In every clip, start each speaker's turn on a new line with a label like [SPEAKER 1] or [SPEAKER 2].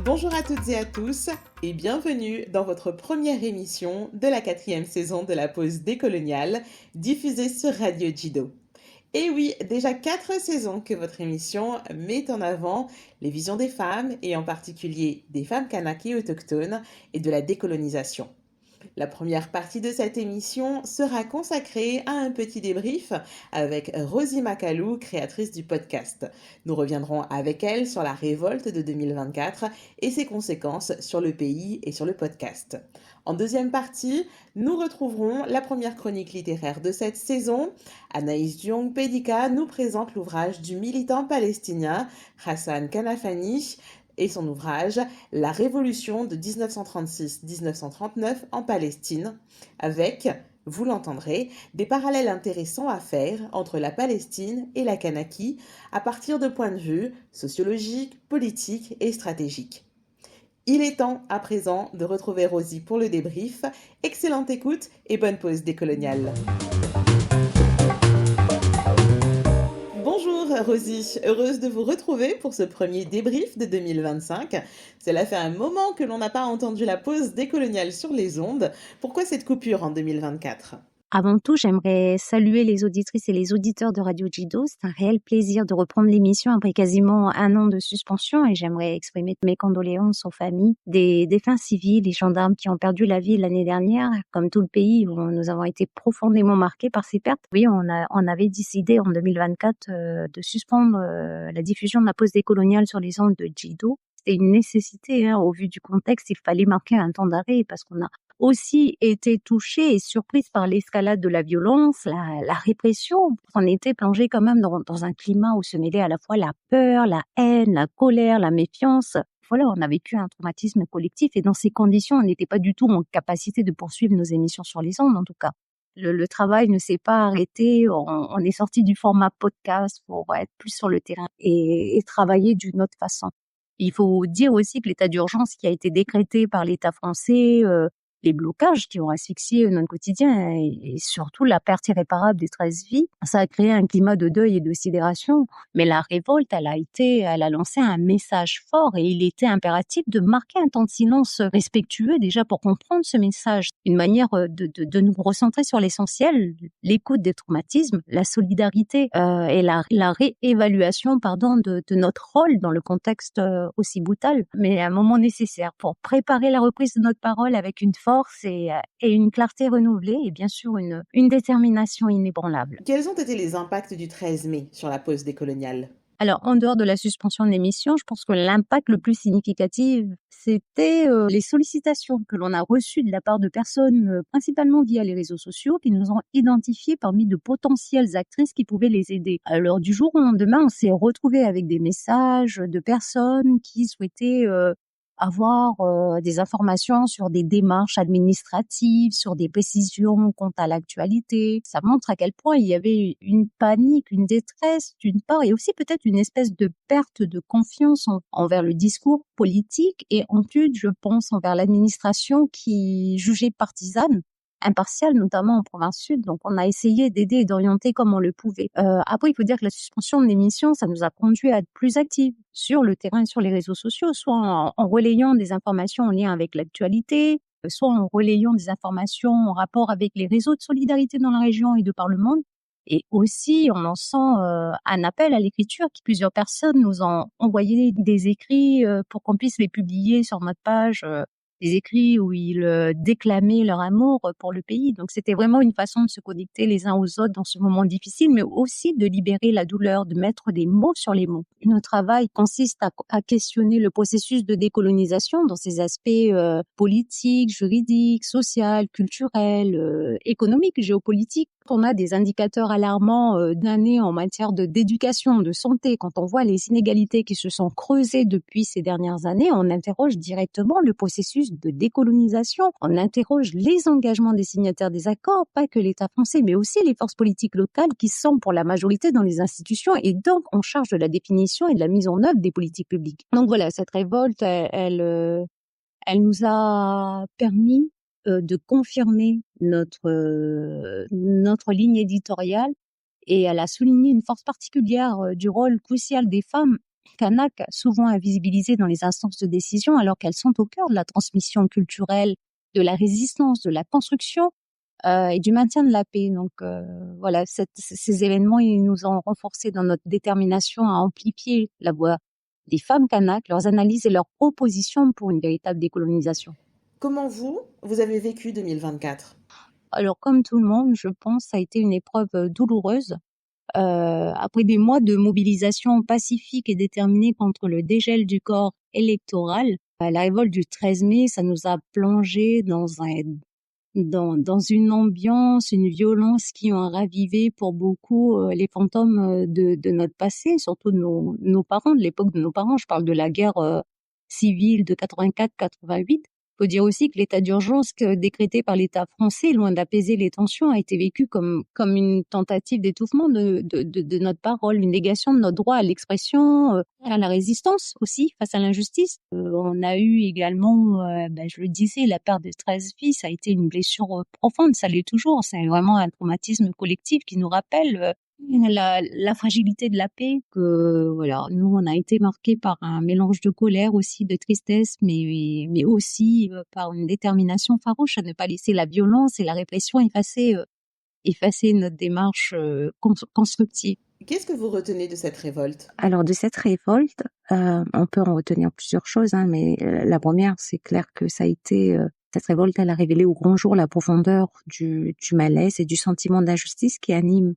[SPEAKER 1] Bonjour à toutes et à tous et bienvenue dans votre première émission de la 4e saison de la pause décoloniale diffusée sur Radio Jido. Et oui, déjà 4 saisons que votre émission met en avant les visions des femmes et en particulier des femmes kanakées autochtones et de la décolonisation. La première partie de cette émission sera consacrée à un petit débrief avec Rosie Macalou, créatrice du podcast. Nous reviendrons avec elle sur la révolte de 2024 et ses conséquences sur le pays et sur le podcast. En deuxième partie, nous retrouverons la première chronique littéraire de cette saison. Anaïs Diong-Pedika nous présente l'ouvrage du militant palestinien Hassan Kanafani et son ouvrage « La révolution de 1936-1939 en Palestine » avec, vous l'entendrez, des parallèles intéressants à faire entre la Palestine et la Kanaki à partir de points de vue sociologiques, politiques et stratégiques. Il est temps à présent de retrouver Rosie pour le débrief. Excellente écoute et bonne pause décoloniale. Bonjour Rosie, heureuse de vous retrouver pour ce premier débrief de 2025. Cela fait un moment que l'on n'a pas entendu la pause décoloniale sur les ondes. Pourquoi cette coupure en 2024 ?
[SPEAKER 2] Avant tout, j'aimerais saluer les auditrices et les auditeurs de Radio Jido. C'est un réel plaisir de reprendre l'émission après quasiment 1 an de suspension et j'aimerais exprimer mes condoléances aux familles des défunts civils et gendarmes qui ont perdu la vie l'année dernière. Comme tout le pays, nous avons été profondément marqués par ces pertes. Oui, on avait décidé en 2024 de suspendre la diffusion de la pause décoloniale sur les ondes de Jido. C'était une nécessité, au vu du contexte, il fallait marquer un temps d'arrêt parce qu'on a aussi été touchée et surprise par l'escalade de la violence, la répression. On était plongé quand même dans un climat où se mêlait à la fois la peur, la haine, la colère, la méfiance. Voilà, on a vécu un traumatisme collectif et dans ces conditions, on n'était pas du tout en capacité de poursuivre nos émissions sur les ondes en tout cas. Le travail ne s'est pas arrêté, on est sorti du format podcast pour être plus sur le terrain et travailler d'une autre façon. Il faut dire aussi que l'état d'urgence qui a été décrété par l'État français, les blocages qui ont asphyxié notre quotidien et surtout la perte irréparable des 13 vies, ça a créé un climat de deuil et de sidération. Mais la révolte, elle a lancé un message fort et il était impératif de marquer un temps de silence respectueux déjà pour comprendre ce message. Une manière de nous recentrer sur l'essentiel, l'écoute des traumatismes, la solidarité et la réévaluation de notre rôle dans le contexte aussi brutal, mais un moment nécessaire pour préparer la reprise de notre parole avec une force et une clarté renouvelée et bien sûr une détermination inébranlable.
[SPEAKER 1] Quels ont été les impacts du 13 mai sur la pause décoloniale ?
[SPEAKER 2] Alors, en dehors de la suspension de l'émission, je pense que l'impact le plus significatif, c'était les sollicitations que l'on a reçues de la part de personnes, principalement via les réseaux sociaux, qui nous ont identifiés parmi de potentielles actrices qui pouvaient les aider. Alors, du jour au lendemain, on s'est retrouvés avec des messages de personnes qui souhaitaient avoir des informations sur des démarches administratives, sur des précisions quant à l'actualité. Ça montre à quel point il y avait une panique, une détresse d'une part et aussi peut-être une espèce de perte de confiance envers le discours politique et ensuite, je pense, envers l'administration qui jugeait partisane, impartiale, notamment en province sud. Donc, on a essayé d'aider et d'orienter comme on le pouvait. Après, il faut dire que la suspension de l'émission, ça nous a conduit à être plus actifs sur le terrain et sur les réseaux sociaux, soit en relayant des informations en lien avec l'actualité, soit en relayant des informations en rapport avec les réseaux de solidarité dans la région et de par le monde, et aussi en lançant un appel à l'écriture qui plusieurs personnes nous ont envoyé des écrits pour qu'on puisse les publier sur notre page, des écrits où ils déclamaient leur amour pour le pays. Donc c'était vraiment une façon de se connecter les uns aux autres dans ce moment difficile, mais aussi de libérer la douleur, de mettre des mots sur les mots. Notre travail consiste à questionner le processus de décolonisation dans ses aspects politiques, juridiques, sociaux, culturels, économiques, géopolitiques. On a des indicateurs alarmants d'années en matière d'éducation, de santé. Quand on voit les inégalités qui se sont creusées depuis ces dernières années, on interroge directement le processus de décolonisation. On interroge les engagements des signataires des accords, pas que l'État français, mais aussi les forces politiques locales qui sont pour la majorité dans les institutions et donc en charge de la définition et de la mise en œuvre des politiques publiques. Donc voilà, cette révolte, elle nous a permis de confirmer notre ligne éditoriale et elle a souligné une force particulière du rôle crucial des femmes kanak, souvent invisibilisées dans les instances de décision, alors qu'elles sont au cœur de la transmission culturelle, de la résistance, de la construction et du maintien de la paix. Donc voilà, ces événements, ils nous ont renforcés dans notre détermination à amplifier la voix des femmes kanak, leurs analyses et leurs propositions pour une véritable décolonisation.
[SPEAKER 1] Comment vous avez vécu 2024?
[SPEAKER 2] Alors comme tout le monde, je pense, ça a été une épreuve douloureuse. Après des mois de mobilisation pacifique et déterminée contre le dégel du corps électoral, la révolte du 13 mai, ça nous a plongé dans une ambiance, une violence qui ont ravivé pour beaucoup les fantômes de notre passé, surtout de nos parents, de l'époque de nos parents. Je parle de la guerre civile de 84-88. Il faut dire aussi que l'état d'urgence décrété par l'État français, loin d'apaiser les tensions, a été vécu comme une tentative d'étouffement de notre parole, une négation de notre droit à l'expression, à la résistance aussi face à l'injustice. On a eu également, je le disais, la perte de 13 filles, ça a été une blessure profonde, ça l'est toujours. C'est vraiment un traumatisme collectif qui nous rappelle la fragilité de la paix, que voilà, nous on a été marqués par un mélange de colère aussi, de tristesse, mais aussi par une détermination farouche à ne pas laisser la violence et la répression effacer notre démarche constructive.
[SPEAKER 1] Qu'est-ce que vous retenez de cette révolte?
[SPEAKER 2] Alors de cette révolte, on peut en retenir plusieurs choses, mais la première, c'est clair que ça a été cette révolte, elle a révélé au grand jour la profondeur du malaise et du sentiment d'injustice qui anime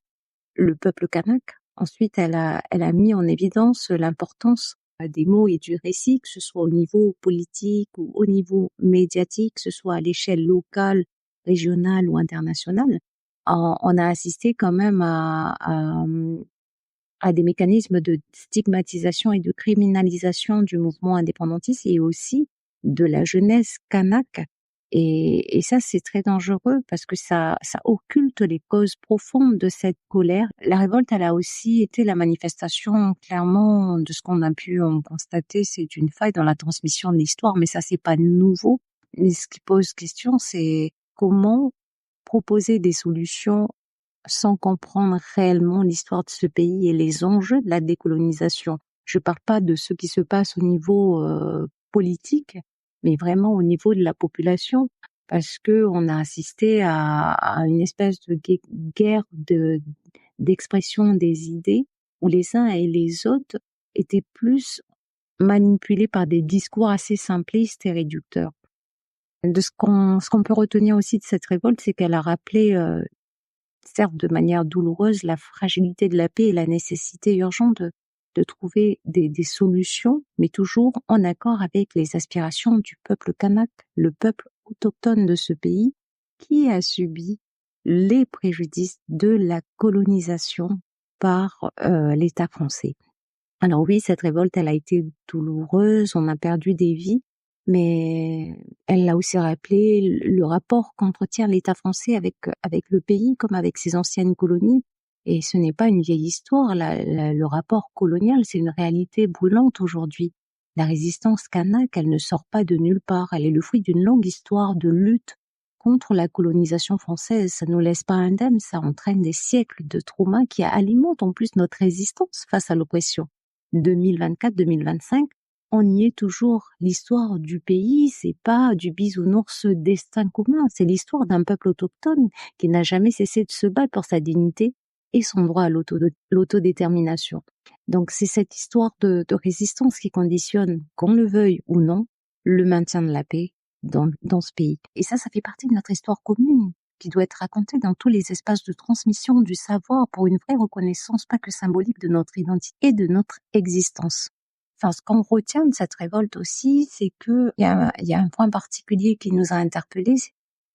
[SPEAKER 2] le peuple kanak. Ensuite, elle a mis en évidence l'importance des mots et du récit, que ce soit au niveau politique ou au niveau médiatique, que ce soit à l'échelle locale, régionale ou internationale. On a assisté quand même à des mécanismes de stigmatisation et de criminalisation du mouvement indépendantiste et aussi de la jeunesse kanak. Et ça, c'est très dangereux parce que ça occulte les causes profondes de cette colère. La révolte, elle a aussi été la manifestation clairement de ce qu'on a pu en constater, c'est une faille dans la transmission de l'histoire, mais ça, c'est pas nouveau. Mais ce qui pose question, c'est comment proposer des solutions sans comprendre réellement l'histoire de ce pays et les enjeux de la décolonisation. Je parle pas de ce qui se passe au niveau politique, mais vraiment au niveau de la population, parce que on a assisté à une espèce de guerre d'expression des idées, où les uns et les autres étaient plus manipulés par des discours assez simplistes et réducteurs. De ce qu'on peut retenir aussi de cette révolte, c'est qu'elle a rappelé certes de manière douloureuse, la fragilité de la paix et la nécessité urgente de trouver des solutions, mais toujours en accord avec les aspirations du peuple kanak, le peuple autochtone de ce pays, qui a subi les préjudices de la colonisation par l'État français. Alors oui, cette révolte, elle a été douloureuse, on a perdu des vies, mais elle a aussi rappelé le rapport qu'entretient l'État français avec le pays comme avec ses anciennes colonies. Et ce n'est pas une vieille histoire, le rapport colonial, c'est une réalité brûlante aujourd'hui. La résistance kanak, elle ne sort pas de nulle part, elle est le fruit d'une longue histoire de lutte contre la colonisation française. Ça nous laisse pas indemnes, ça entraîne des siècles de traumas qui alimentent en plus notre résistance face à l'oppression. 2024-2025, on y est toujours. L'histoire du pays, c'est pas du bisounours destin commun, c'est l'histoire d'un peuple autochtone qui n'a jamais cessé de se battre pour sa dignité et son droit à l'autodétermination. Donc c'est cette histoire de résistance qui conditionne, qu'on le veuille ou non, le maintien de la paix dans ce pays. Et ça fait partie de notre histoire commune, qui doit être racontée dans tous les espaces de transmission du savoir pour une vraie reconnaissance, pas que symbolique, de notre identité et de notre existence. Enfin, ce qu'on retient de cette révolte aussi, c'est que il y a un point particulier qui nous a interpellés,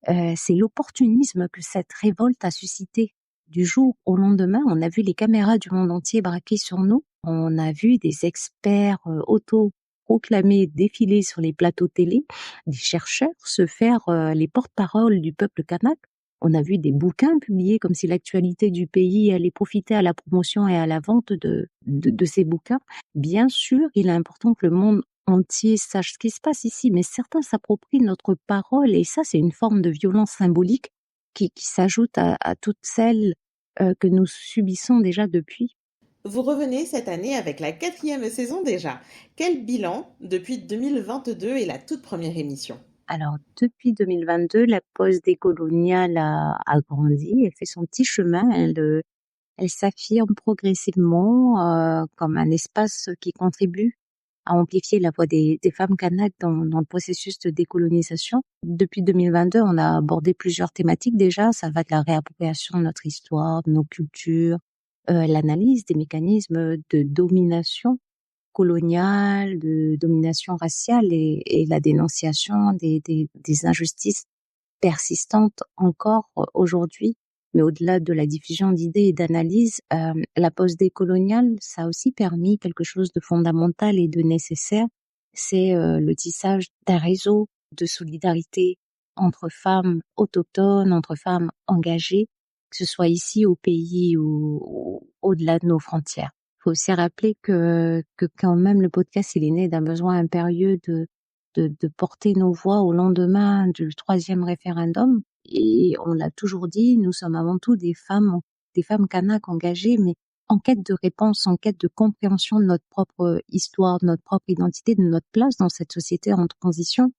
[SPEAKER 2] c'est l'opportunisme que cette révolte a suscité. Du jour au lendemain, on a vu les caméras du monde entier braquées sur nous. On a vu des experts autoproclamés défiler sur les plateaux télé, des chercheurs se faire les porte-paroles du peuple kanak. On a vu des bouquins publiés comme si l'actualité du pays allait profiter à la promotion et à la vente de ces bouquins. Bien sûr, il est important que le monde entier sache ce qui se passe ici, mais certains s'approprient notre parole et ça, c'est une forme de violence symbolique qui s'ajoute à toutes celles que nous subissons déjà depuis.
[SPEAKER 1] Vous revenez cette année avec la quatrième saison déjà. Quel bilan depuis 2022 et la toute première émission?
[SPEAKER 2] Alors, depuis 2022, la pause décoloniale a grandi, elle fait son petit chemin, elle s'affirme progressivement comme un espace qui contribue à amplifier la voix des femmes kanaks dans le processus de décolonisation. Depuis 2022, on a abordé plusieurs thématiques déjà. Ça va de la réappropriation de notre histoire, de nos cultures, l'analyse des mécanismes de domination coloniale, de domination raciale et la dénonciation des injustices persistantes encore aujourd'hui. Mais au-delà de la diffusion d'idées et d'analyses, la pause décoloniale, ça a aussi permis quelque chose de fondamental et de nécessaire. C'est le tissage d'un réseau de solidarité entre femmes autochtones, entre femmes engagées, que ce soit ici au pays ou au-delà de nos frontières. Il faut aussi rappeler que quand même le podcast, il est né d'un besoin impérieux de porter nos voix au lendemain du troisième référendum. Et on l'a toujours dit, nous sommes avant tout des femmes kanaks engagées, mais en quête de réponse, en quête de compréhension de notre propre histoire, de notre propre identité, de notre place dans cette société en transition.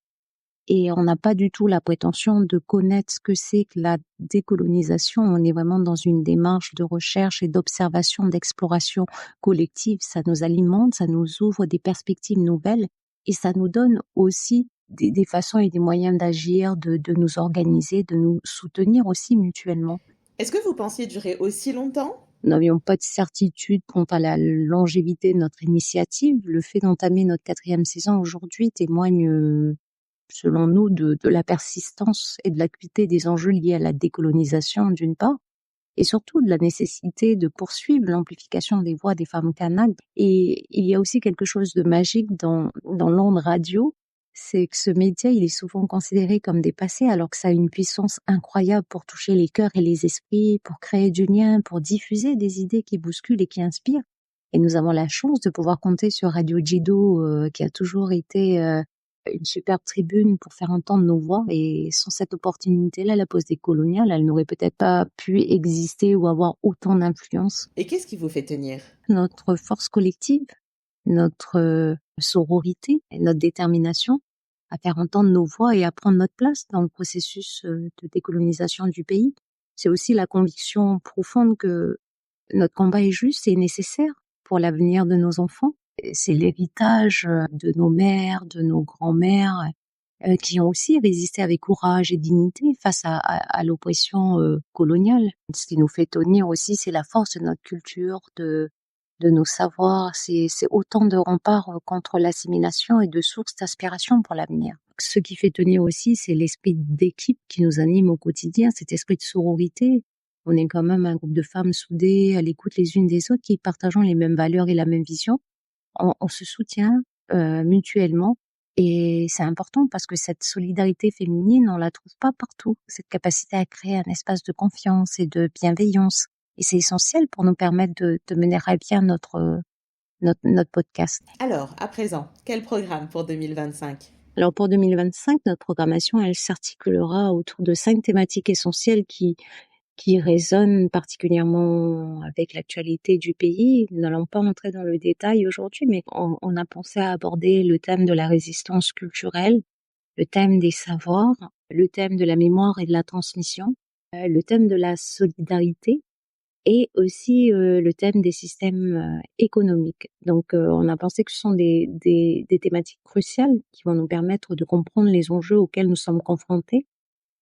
[SPEAKER 2] Et on n'a pas du tout la prétention de connaître ce que c'est que la décolonisation. On est vraiment dans une démarche de recherche et d'observation, d'exploration collective. Ça nous alimente, ça nous ouvre des perspectives nouvelles et ça nous donne aussi des façons et des moyens d'agir, de nous organiser, de nous soutenir aussi mutuellement.
[SPEAKER 1] Est-ce que vous pensiez durer aussi longtemps?
[SPEAKER 2] Nous n'avions pas de certitude quant à la longévité de notre initiative. Le fait d'entamer notre quatrième saison aujourd'hui témoigne selon nous, de la persistance et de l'acuité des enjeux liés à la décolonisation d'une part, et surtout de la nécessité de poursuivre l'amplification des voix des femmes kanaks. Et il y a aussi quelque chose de magique dans l'onde radio, c'est que ce média, il est souvent considéré comme dépassé, alors que ça a une puissance incroyable pour toucher les cœurs et les esprits, pour créer du lien, pour diffuser des idées qui bousculent et qui inspirent. Et nous avons la chance de pouvoir compter sur Radio Jido, qui a toujours été une superbe tribune pour faire entendre nos voix. Et sans cette opportunité-là, la pause décoloniale, elle n'aurait peut-être pas pu exister ou avoir autant d'influence.
[SPEAKER 1] Et qu'est-ce qui vous fait tenir?
[SPEAKER 2] Notre force collective, notre sororité et notre détermination à faire entendre nos voix et à prendre notre place dans le processus de décolonisation du pays. C'est aussi la conviction profonde que notre combat est juste et nécessaire pour l'avenir de nos enfants. C'est l'héritage de nos mères, de nos grands-mères, qui ont aussi résisté avec courage et dignité face à l'oppression coloniale. Ce qui nous fait tenir aussi, c'est la force de notre culture, de nos savoirs. C'est autant de remparts contre l'assimilation et de sources d'inspiration pour l'avenir. Ce qui fait tenir aussi, c'est l'esprit d'équipe qui nous anime au quotidien, cet esprit de sororité. On est quand même un groupe de femmes soudées, à l'écoute les unes des autres, qui partageons les mêmes valeurs et la même vision. On se soutient mutuellement et c'est important parce que cette solidarité féminine, on la trouve pas partout. Cette capacité à créer un espace de confiance et de bienveillance. Et c'est essentiel pour nous permettre de mener à bien notre podcast.
[SPEAKER 1] Alors, à présent, quel programme pour 2025?
[SPEAKER 2] Alors pour 2025, notre programmation, elle s'articulera autour de 5 thématiques essentielles qui résonnent particulièrement avec l'actualité du pays. Nous n'allons pas entrer dans le détail aujourd'hui, mais on a pensé à aborder le thème de la résistance culturelle, le thème des savoirs, le thème de la mémoire et de la transmission, le thème de la solidarité et aussi le thème des systèmes économiques. Donc on a pensé que ce sont des thématiques cruciales qui vont nous permettre de comprendre les enjeux auxquels nous sommes confrontés.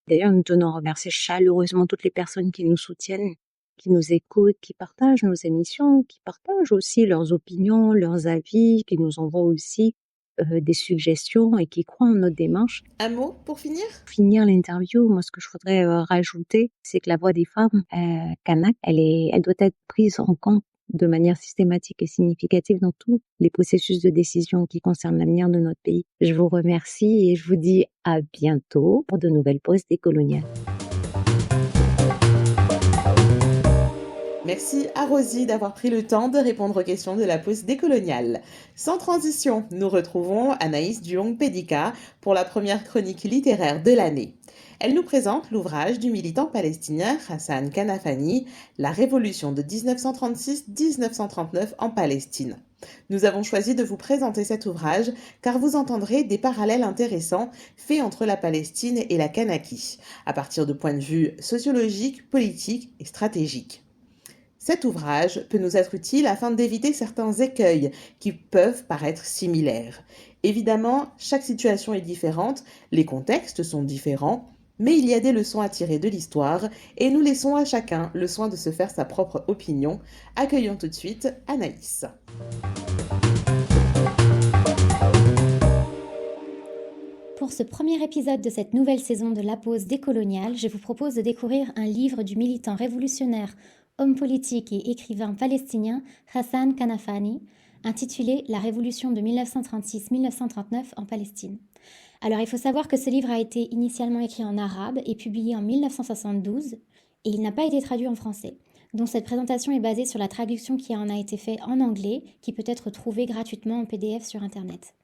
[SPEAKER 2] D'ailleurs, nous tenons à remercier chaleureusement toutes les personnes qui nous soutiennent, qui nous écoutent, qui partagent nos émissions, qui partagent aussi leurs opinions, leurs avis, qui nous envoient aussi des suggestions et qui croient en notre démarche.
[SPEAKER 1] Un mot pour finir?
[SPEAKER 2] Pour finir l'interview, moi ce que je voudrais rajouter, c'est que la voix des femmes kanak, elle doit être prise en compte de manière systématique et significative dans tous les processus de décision qui concernent l'avenir de notre pays. Je vous remercie et je vous dis à bientôt pour de nouvelles pauses décoloniales.
[SPEAKER 1] Merci à Rosie d'avoir pris le temps de répondre aux questions de la pause décoloniale. Sans transition, nous retrouvons Anaïs Duong-Pédika pour la première chronique littéraire de l'année. Elle nous présente l'ouvrage du militant palestinien Hassan Kanafani, La Révolution de 1936-1939 en Palestine. Nous avons choisi de vous présenter cet ouvrage car vous entendrez des parallèles intéressants faits entre la Palestine et la Kanaki, à partir de points de vue sociologiques, politiques et stratégiques. Cet ouvrage peut nous être utile afin d'éviter certains écueils qui peuvent paraître similaires. Évidemment, chaque situation est différente, les contextes sont différents, mais il y a des leçons à tirer de l'histoire et nous laissons à chacun le soin de se faire sa propre opinion. Accueillons tout de suite Anaïs.
[SPEAKER 3] Pour ce premier épisode de cette nouvelle saison de La Pause décoloniale, je vous propose de découvrir un livre du militant révolutionnaire, homme politique et écrivain palestinien Hassan Kanafani, intitulé La Révolution de 1936-1939 en Palestine. Alors il faut savoir que ce livre a été initialement écrit en arabe et publié en 1972, et il n'a pas été traduit en français. Donc cette présentation est basée sur la traduction qui en a été faite en anglais, qui peut être trouvée gratuitement en PDF sur Internet.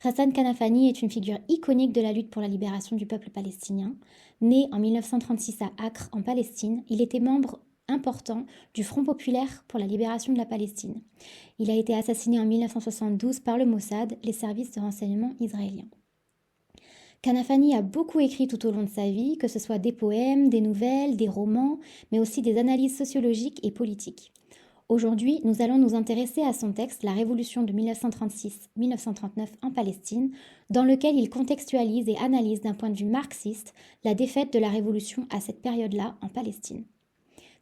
[SPEAKER 3] Hassan Kanafani est une figure iconique de la lutte pour la libération du peuple palestinien. Né en 1936 à Acre, en Palestine, il était membre important du Front populaire pour la libération de la Palestine. Il a été assassiné en 1972 par le Mossad, les services de renseignement israéliens. Kanafani a beaucoup écrit tout au long de sa vie, que ce soit des poèmes, des nouvelles, des romans, mais aussi des analyses sociologiques et politiques. Aujourd'hui, nous allons nous intéresser à son texte « La Révolution de 1936-1939 en Palestine », dans lequel il contextualise et analyse d'un point de vue marxiste la défaite de la Révolution à cette période-là en Palestine.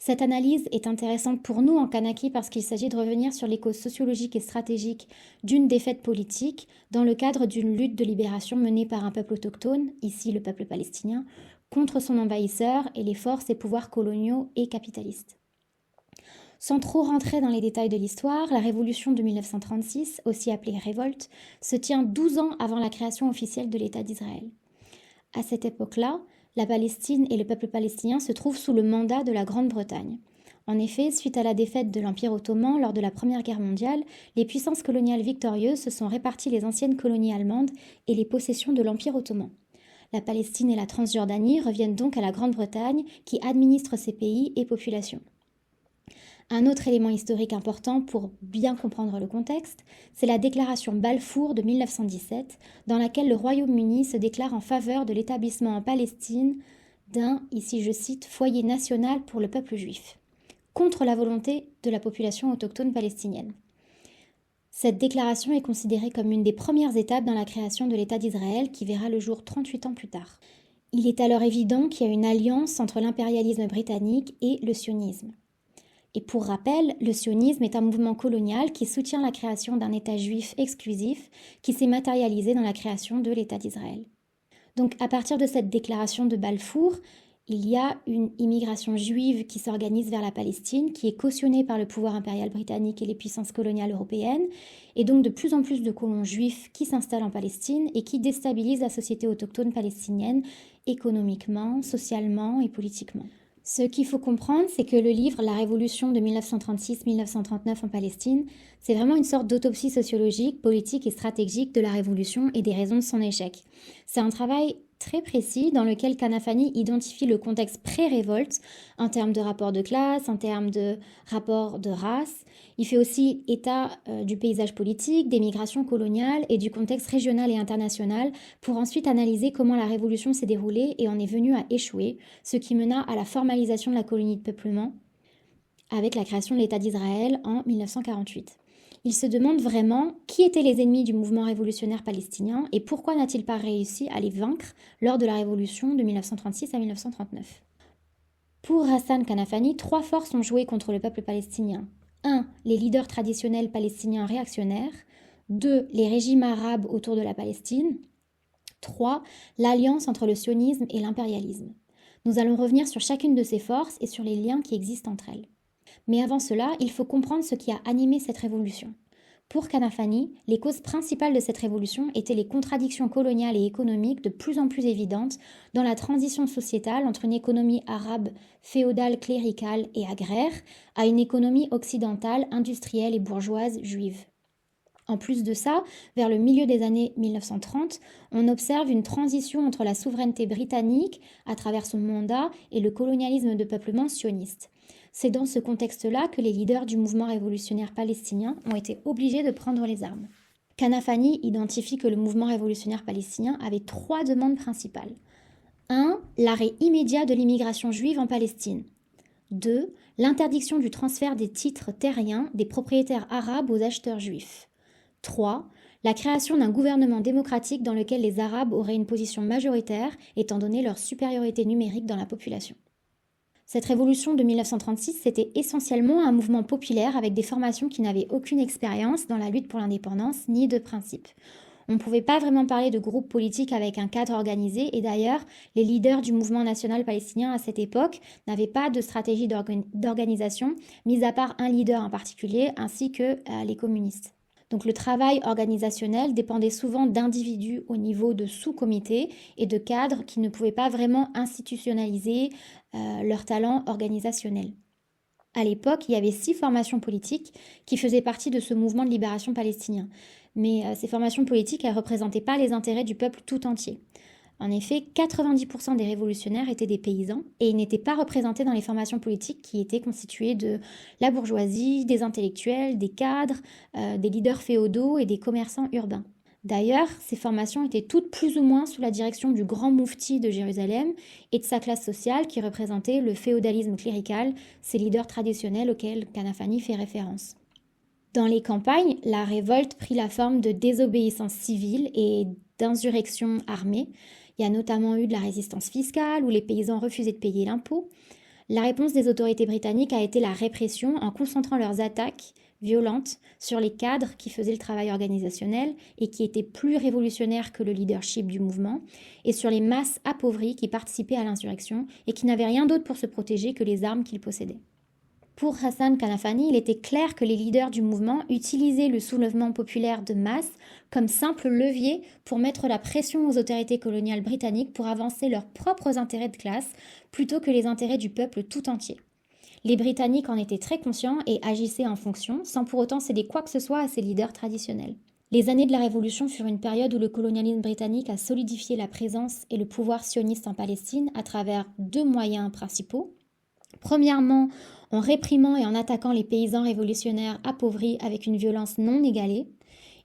[SPEAKER 3] Cette analyse est intéressante pour nous en Kanaki parce qu'il s'agit de revenir sur les causes sociologiques et stratégiques d'une défaite politique dans le cadre d'une lutte de libération menée par un peuple autochtone, ici le peuple palestinien, contre son envahisseur et les forces et pouvoirs coloniaux et capitalistes. Sans trop rentrer dans les détails de l'histoire, la révolution de 1936, aussi appelée révolte, se tient 12 ans avant la création officielle de l'État d'Israël. À cette époque-là, la Palestine et le peuple palestinien se trouvent sous le mandat de la Grande-Bretagne. En effet, suite à la défaite de l'Empire ottoman lors de la Première Guerre mondiale, les puissances coloniales victorieuses se sont réparties les anciennes colonies allemandes et les possessions de l'Empire ottoman. La Palestine et la Transjordanie reviennent donc à la Grande-Bretagne qui administre ces pays et populations. Un autre élément historique important pour bien comprendre le contexte, c'est la déclaration Balfour de 1917, dans laquelle le Royaume-Uni se déclare en faveur de l'établissement en Palestine d'un, ici je cite, foyer national pour le peuple juif, contre la volonté de la population autochtone palestinienne. Cette déclaration est considérée comme une des premières étapes dans la création de l'État d'Israël qui verra le jour 38 ans plus tard. Il est alors évident qu'il y a une alliance entre l'impérialisme britannique et le sionisme. Et pour rappel, le sionisme est un mouvement colonial qui soutient la création d'un État juif exclusif qui s'est matérialisé dans la création de l'État d'Israël. Donc à partir de cette déclaration de Balfour, il y a une immigration juive qui s'organise vers la Palestine, qui est cautionnée par le pouvoir impérial britannique et les puissances coloniales européennes, et donc de plus en plus de colons juifs qui s'installent en Palestine et qui déstabilisent la société autochtone palestinienne économiquement, socialement et politiquement. Ce qu'il faut comprendre, c'est que le livre « La Révolution de 1936-1939 en Palestine », c'est vraiment une sorte d'autopsie sociologique, politique et stratégique de la Révolution et des raisons de son échec. C'est un travail très précis dans lequel Kanafani identifie le contexte pré-révolte en termes de rapport de classe, en termes de rapport de race. Il fait aussi état du paysage politique, des migrations coloniales et du contexte régional et international pour ensuite analyser comment la révolution s'est déroulée et en est venue à échouer, ce qui mena à la formalisation de la colonie de peuplement avec la création de l'État d'Israël en 1948. Il se demande vraiment qui étaient les ennemis du mouvement révolutionnaire palestinien et pourquoi n'a-t-il pas réussi à les vaincre lors de la révolution de 1936 à 1939. Pour Hassan Kanafani, 3 forces ont joué contre le peuple palestinien. 1. Les leaders traditionnels palestiniens réactionnaires. 2. Les régimes arabes autour de la Palestine. 3. L'alliance entre le sionisme et l'impérialisme. Nous allons revenir sur chacune de ces forces et sur les liens qui existent entre elles. Mais avant cela, il faut comprendre ce qui a animé cette révolution. Pour Kanafani, les causes principales de cette révolution étaient les contradictions coloniales et économiques de plus en plus évidentes dans la transition sociétale entre une économie arabe féodale, cléricale et agraire à une économie occidentale, industrielle et bourgeoise juive. En plus de ça, vers le milieu des années 1930, on observe une transition entre la souveraineté britannique à travers son mandat et le colonialisme de peuplement sioniste. C'est dans ce contexte-là que les leaders du mouvement révolutionnaire palestinien ont été obligés de prendre les armes. Kanafani identifie que le mouvement révolutionnaire palestinien avait 3 demandes principales. 1. L'arrêt immédiat de l'immigration juive en Palestine. 2. L'interdiction du transfert des titres terriens des propriétaires arabes aux acheteurs juifs. 3. La création d'un gouvernement démocratique dans lequel les Arabes auraient une position majoritaire étant donné leur supériorité numérique dans la population. Cette révolution de 1936, c'était essentiellement un mouvement populaire avec des formations qui n'avaient aucune expérience dans la lutte pour l'indépendance ni de principe. On ne pouvait pas vraiment parler de groupe politique avec un cadre organisé et d'ailleurs, les leaders du mouvement national palestinien à cette époque n'avaient pas de stratégie d'organisation, mis à part un leader en particulier ainsi que les communistes. Donc le travail organisationnel dépendait souvent d'individus au niveau de sous-comités et de cadres qui ne pouvaient pas vraiment institutionnaliser leur talent organisationnel. À l'époque, il y avait 6 formations politiques qui faisaient partie de ce mouvement de libération palestinien. Mais ces formations politiques, elles ne représentaient pas les intérêts du peuple tout entier. En effet, 90% des révolutionnaires étaient des paysans et ils n'étaient pas représentés dans les formations politiques qui étaient constituées de la bourgeoisie, des intellectuels, des cadres, des leaders féodaux et des commerçants urbains. D'ailleurs, ces formations étaient toutes plus ou moins sous la direction du grand moufti de Jérusalem et de sa classe sociale qui représentait le féodalisme clérical, ces leaders traditionnels auxquels Kanafani fait référence. Dans les campagnes, la révolte prit la forme de désobéissance civile et d'insurrection armée. Il y a notamment eu de la résistance fiscale où les paysans refusaient de payer l'impôt. La réponse des autorités britanniques a été la répression en concentrant leurs attaques violentes sur les cadres qui faisaient le travail organisationnel et qui étaient plus révolutionnaires que le leadership du mouvement, et sur les masses appauvries qui participaient à l'insurrection et qui n'avaient rien d'autre pour se protéger que les armes qu'ils possédaient. Pour Hassan Kanafani, il était clair que les leaders du mouvement utilisaient le soulèvement populaire de masse comme simple levier pour mettre la pression aux autorités coloniales britanniques pour avancer leurs propres intérêts de classe plutôt que les intérêts du peuple tout entier. Les Britanniques en étaient très conscients et agissaient en fonction, sans pour autant céder quoi que ce soit à ces leaders traditionnels. Les années de la Révolution furent une période où le colonialisme britannique a solidifié la présence et le pouvoir sioniste en Palestine à travers 2 moyens principaux. Premièrement, en réprimant et en attaquant les paysans révolutionnaires appauvris avec une violence non égalée.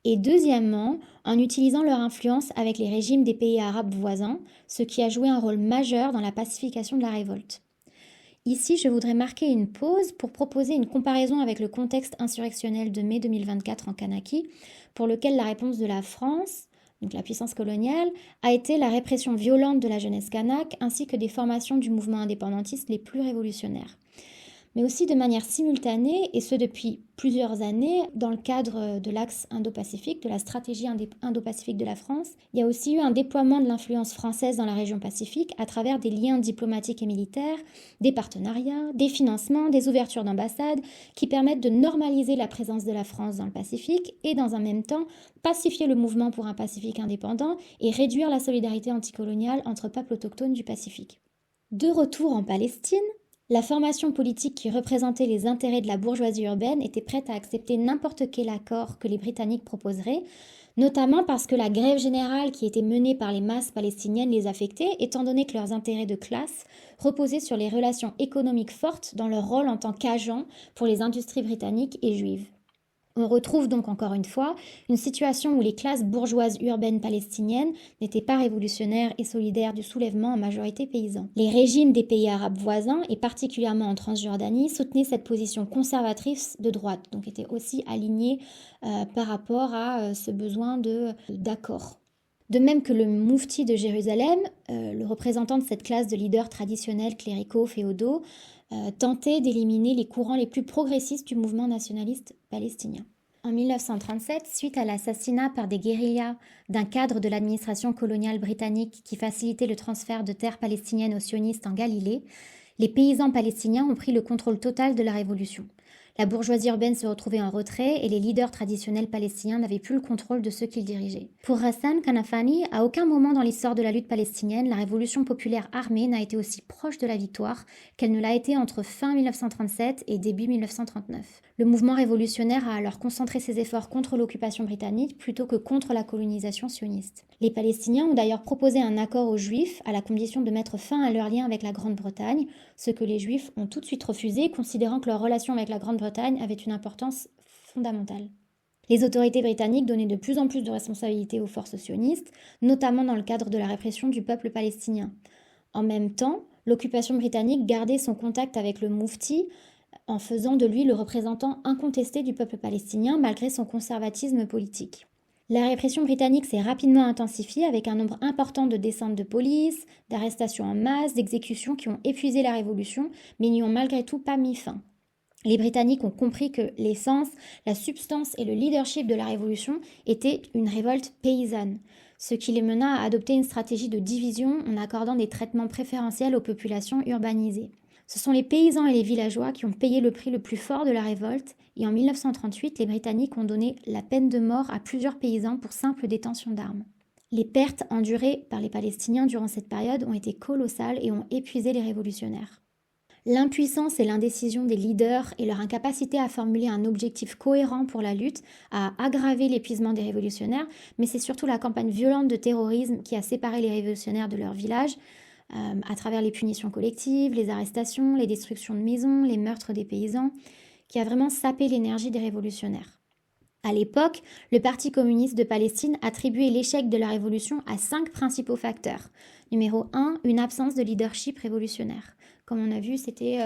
[SPEAKER 3] Et deuxièmement, en utilisant leur influence avec les régimes des pays arabes voisins, ce qui a joué un rôle majeur dans la pacification de la révolte. Ici, je voudrais marquer une pause pour proposer une comparaison avec le contexte insurrectionnel de mai 2024 en Kanaki, pour lequel la réponse de la France, donc la puissance coloniale, a été la répression violente de la jeunesse kanak ainsi que des formations du mouvement indépendantiste les plus révolutionnaires. Mais aussi de manière simultanée, et ce depuis plusieurs années, dans le cadre de l'axe Indo-Pacifique, de la stratégie Indo-Pacifique de la France, il y a aussi eu un déploiement de l'influence française dans la région Pacifique à travers des liens diplomatiques et militaires, des partenariats, des financements, des ouvertures d'ambassades qui permettent de normaliser la présence de la France dans le Pacifique et dans un même temps pacifier le mouvement pour un Pacifique indépendant et réduire la solidarité anticoloniale entre peuples autochtones du Pacifique. De retour en Palestine, la formation politique qui représentait les intérêts de la bourgeoisie urbaine était prête à accepter n'importe quel accord que les Britanniques proposeraient, notamment parce que la grève générale qui était menée par les masses palestiniennes les affectait, étant donné que leurs intérêts de classe reposaient sur les relations économiques fortes dans leur rôle en tant qu'agents pour les industries britanniques et juives. On retrouve donc encore une fois une situation où les classes bourgeoises urbaines palestiniennes n'étaient pas révolutionnaires et solidaires du soulèvement en majorité paysan. Les régimes des pays arabes voisins, et particulièrement en Transjordanie, soutenaient cette position conservatrice de droite, donc étaient aussi alignés par rapport à ce besoin d'accord. De même que le moufti de Jérusalem, le représentant de cette classe de leaders traditionnels cléricaux féodaux, tentait d'éliminer les courants les plus progressistes du mouvement nationaliste palestinien. En 1937, suite à l'assassinat par des guérillas d'un cadre de l'administration coloniale britannique qui facilitait le transfert de terres palestiniennes aux sionistes en Galilée, les paysans palestiniens ont pris le contrôle total de la révolution. La bourgeoisie urbaine se retrouvait en retrait et les leaders traditionnels palestiniens n'avaient plus le contrôle de ceux qu'ils dirigeaient. Pour Hassan Kanafani, à aucun moment dans l'histoire de la lutte palestinienne, la révolution populaire armée n'a été aussi proche de la victoire qu'elle ne l'a été entre fin 1937 et début 1939. Le mouvement révolutionnaire a alors concentré ses efforts contre l'occupation britannique plutôt que contre la colonisation sioniste. Les Palestiniens ont d'ailleurs proposé un accord aux Juifs à la condition de mettre fin à leur lien avec la Grande-Bretagne, ce que les Juifs ont tout de suite refusé, considérant que leur relation avec la Grande-Bretagne avait une importance fondamentale. Les autorités britanniques donnaient de plus en plus de responsabilités aux forces sionistes, notamment dans le cadre de la répression du peuple palestinien. En même temps, l'occupation britannique gardait son contact avec le Moufti en faisant de lui le représentant incontesté du peuple palestinien malgré son conservatisme politique. La répression britannique s'est rapidement intensifiée avec un nombre important de descentes de police, d'arrestations en masse, d'exécutions qui ont épuisé la révolution, mais n'y ont malgré tout pas mis fin. Les Britanniques ont compris que l'essence, la substance et le leadership de la révolution étaient une révolte paysanne, ce qui les mena à adopter une stratégie de division en accordant des traitements préférentiels aux populations urbanisées. Ce sont les paysans et les villageois qui ont payé le prix le plus fort de la révolte et en 1938, les Britanniques ont donné la peine de mort à plusieurs paysans pour simple détention d'armes. Les pertes endurées par les Palestiniens durant cette période ont été colossales et ont épuisé les révolutionnaires. L'impuissance et l'indécision des leaders et leur incapacité à formuler un objectif cohérent pour la lutte a aggravé l'épuisement des révolutionnaires, mais c'est surtout la campagne violente de terrorisme qui a séparé les révolutionnaires de leur village, à travers les punitions collectives, les arrestations, les destructions de maisons, les meurtres des paysans, qui a vraiment sapé l'énergie des révolutionnaires. À l'époque, le Parti communiste de Palestine attribuait l'échec de la révolution à 5 principaux facteurs. Numéro 1, une absence de leadership révolutionnaire. Comme on a vu, c'était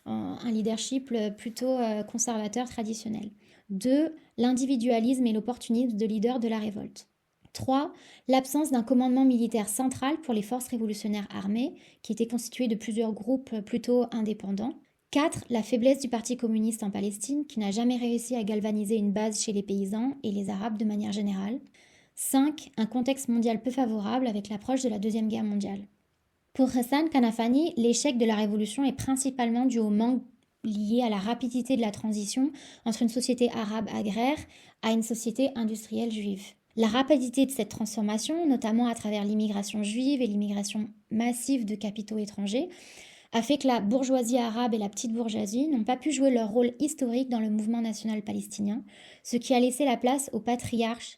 [SPEAKER 3] un leadership plutôt conservateur traditionnel. 2, l'individualisme et l'opportunisme de leaders de la révolte. 3. L'absence d'un commandement militaire central pour les forces révolutionnaires armées, qui étaient constituées de plusieurs groupes plutôt indépendants. 4. La faiblesse du Parti communiste en Palestine, qui n'a jamais réussi à galvaniser une base chez les paysans et les Arabes de manière générale. 5. Un contexte mondial peu favorable avec l'approche de la Deuxième Guerre mondiale. Pour Hassan Kanafani, l'échec de la révolution est principalement dû au manque lié à la rapidité de la transition entre une société arabe agraire à une société industrielle juive. La rapidité de cette transformation, notamment à travers l'immigration juive et l'immigration massive de capitaux étrangers, a fait que la bourgeoisie arabe et la petite bourgeoisie n'ont pas pu jouer leur rôle historique dans le mouvement national palestinien, ce qui a laissé la place aux patriarches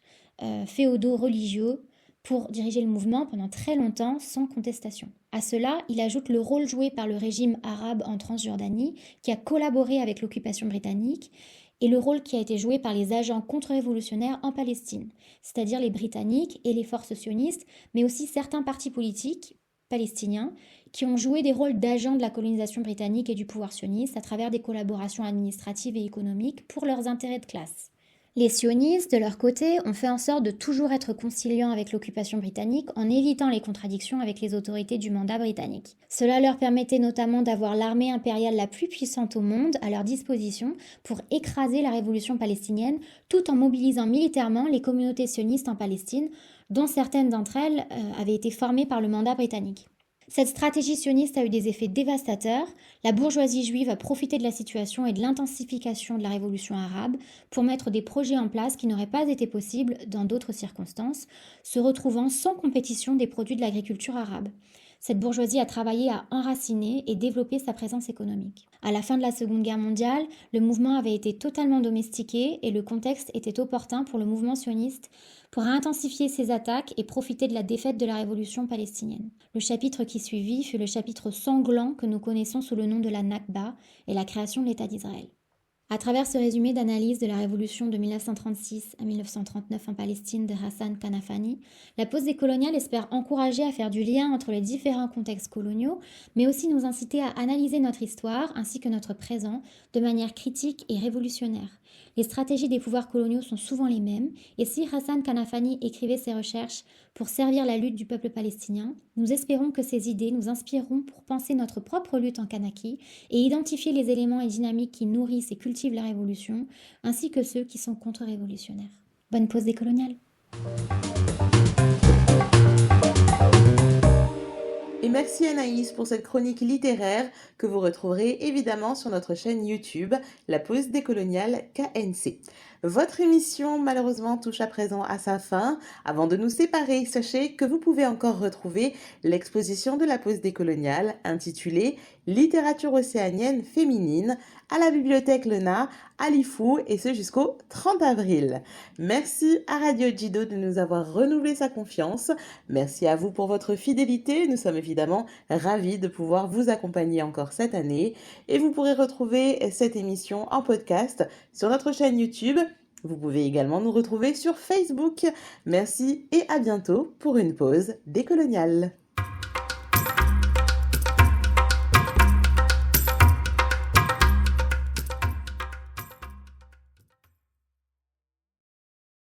[SPEAKER 3] féodaux religieux pour diriger le mouvement pendant très longtemps sans contestation. À cela, il ajoute le rôle joué par le régime arabe en Transjordanie, qui a collaboré avec l'occupation britannique, et le rôle qui a été joué par les agents contre-révolutionnaires en Palestine, c'est-à-dire les Britanniques et les forces sionistes, mais aussi certains partis politiques palestiniens qui ont joué des rôles d'agents de la colonisation britannique et du pouvoir sioniste à travers des collaborations administratives et économiques pour leurs intérêts de classe. Les sionistes, de leur côté, ont fait en sorte de toujours être conciliants avec l'occupation britannique en évitant les contradictions avec les autorités du mandat britannique. Cela leur permettait notamment d'avoir l'armée impériale la plus puissante au monde à leur disposition pour écraser la révolution palestinienne tout en mobilisant militairement les communautés sionistes en Palestine, dont certaines d'entre elles avaient été formées par le mandat britannique. Cette stratégie sioniste a eu des effets dévastateurs. La bourgeoisie juive a profité de la situation et de l'intensification de la révolution arabe pour mettre des projets en place qui n'auraient pas été possibles dans d'autres circonstances, se retrouvant sans compétition des produits de l'agriculture arabe. Cette bourgeoisie a travaillé à enraciner et développer sa présence économique. À la fin de la Seconde Guerre mondiale, le mouvement avait été totalement domestiqué et le contexte était opportun pour le mouvement sioniste pour intensifier ses attaques et profiter de la défaite de la révolution palestinienne. Le chapitre qui suivit fut le chapitre sanglant que nous connaissons sous le nom de la Nakba et la création de l'État d'Israël. À travers ce résumé d'analyse de la révolution de 1936 à 1939 en Palestine de Hassan Kanafani, la pause décoloniale espère encourager à faire du lien entre les différents contextes coloniaux, mais aussi nous inciter à analyser notre histoire ainsi que notre présent de manière critique et révolutionnaire. Les stratégies des pouvoirs coloniaux sont souvent les mêmes, et si Hassan Kanafani écrivait ses recherches pour servir la lutte du peuple palestinien, nous espérons que ces idées nous inspireront pour penser notre propre lutte en Kanaki et identifier les éléments et dynamiques qui nourrissent et cultivent la révolution, ainsi que ceux qui sont contre-révolutionnaires. Bonne pause décoloniale.
[SPEAKER 1] Et Merci Anaïs pour cette chronique littéraire que vous retrouverez évidemment sur notre chaîne YouTube, La Pause décoloniale KNC. Votre émission malheureusement touche à présent à sa fin. Avant de nous séparer, sachez que vous pouvez encore retrouver l'exposition de La Pause décoloniale intitulée Littérature océanienne féminine à la bibliothèque Lena à Lifou et ce jusqu'au 30 avril. Merci à Radio Jido de nous avoir renouvelé sa confiance. Merci à vous pour votre fidélité. Nous sommes évidemment ravis de pouvoir vous accompagner encore cette année. Et vous pourrez retrouver cette émission en podcast sur notre chaîne YouTube. Vous pouvez également nous retrouver sur Facebook. Merci et à bientôt pour une pause décoloniale.